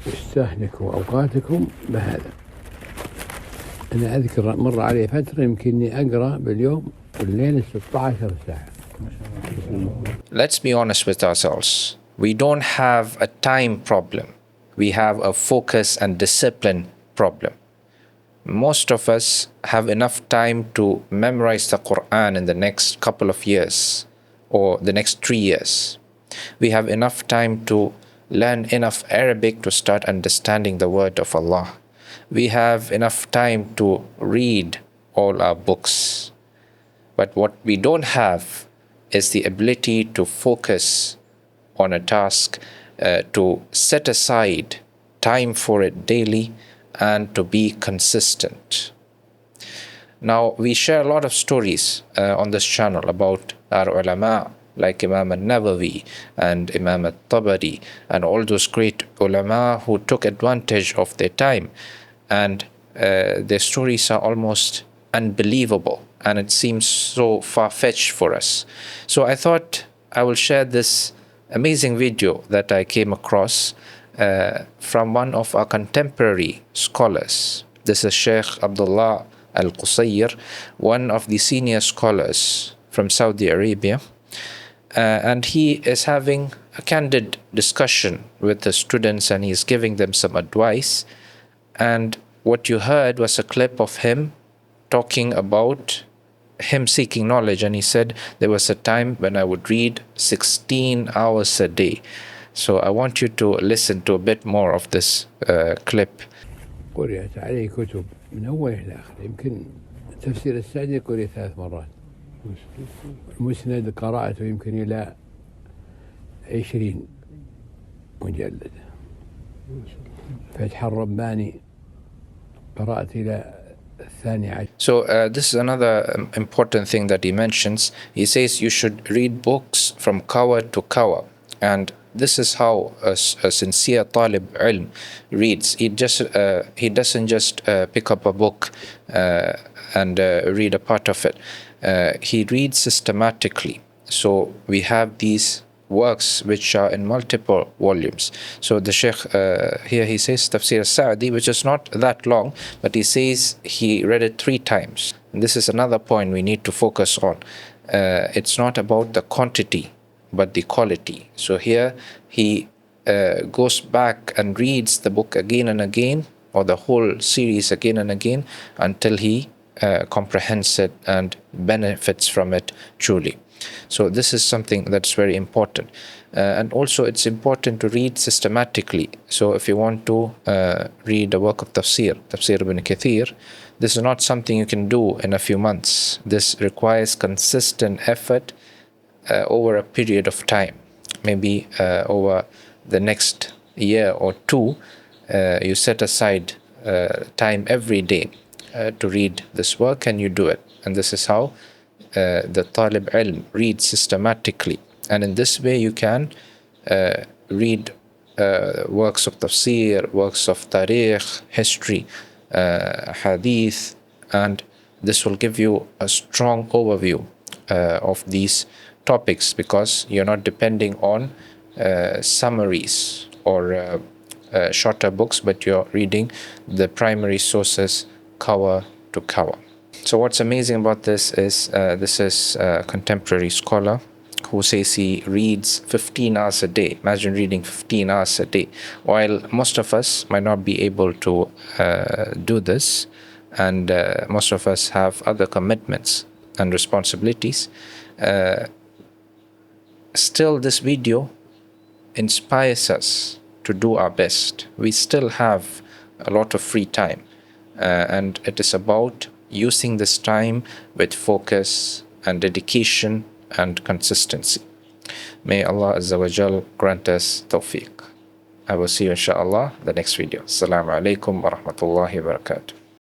واستهلكوا أوقاتكم بهذا. أنا أذكر مر علي فترة يمكنني أقرأ باليوم والليل 16 ساعة. Let's be honest with ourselves. We don't have a time problem. We have a focus and discipline problem. Most of us have enough time to memorize the Quran in the next couple of years or the next 3 years. We have enough time to learn enough Arabic to start understanding the word of Allah. We have enough time to read all our books. But what we don't have is the ability to focus on a task, to set aside time for it daily, and to be consistent. Now, we share a lot of stories on this channel about our ulama, like Imam al-Nawawi and Imam al-Tabari, and all those great ulama who took advantage of their time. And their stories are almost unbelievable, and it seems so far-fetched for us. So I thought I will share this amazing video that I came across from one of our contemporary scholars. This is Sheikh Abdullah Al-Qayyim, one of the senior scholars from Saudi Arabia. And he is having a candid discussion with the students, and he's giving them some advice. And what you heard was a clip of him talking about him seeking knowledge. And he said, there was a time when I would read 16 hours a day. So I want you to listen to a bit more of this clip. قرأت علي كتب من أوله إلى آخره. يمكن تفسير السعدي قرأ 3 مرات. المسند قرأته يمكن إلى 20 مجلد. فتح الرباني قرأت إلى 12. So this is another important thing that he mentions. He says you should read books from cover to cover. And this is how a sincere talib ilm reads. He doesn't just pick up a book and read a part of it. He reads systematically. So we have these works which are in multiple volumes. So the Sheikh here he says Tafsir al-Sa'di, which is not that long, but he says he read it 3 times. And this is another point we need to focus on. It's not about the quantity, but the quality. So here he goes back and reads the book again and again, or the whole series again and again, until he comprehends it and benefits from it truly. So this is something that's very important. And also it's important to read systematically. So if you want to read the work of Tafsir ibn Kathir, this is not something you can do in a few months. This requires consistent effort over a period of time. Maybe over the next year or 2, you set aside time every day to read this work, and you do it. And this is how the talib ilm reads systematically. And in this way you can read works of tafsir, works of tariq, history, hadith, and this will give you a strong overview of these topics, because you're not depending on summaries or shorter books, but you're reading the primary sources cover to cover. So what's amazing about this is a contemporary scholar who says he reads 15 hours a day. Imagine reading 15 hours a day. While most of us might not be able to do this, and most of us have other commitments and responsibilities, still this video inspires us to do our best. We still have a lot of free time, and it is about using this time with focus and dedication and consistency. May Allah Azza wa Jal grant us tawfiq. I will see you inshallah the next video. Assalamu alaikum wa rahmatullahi wa barakatuh.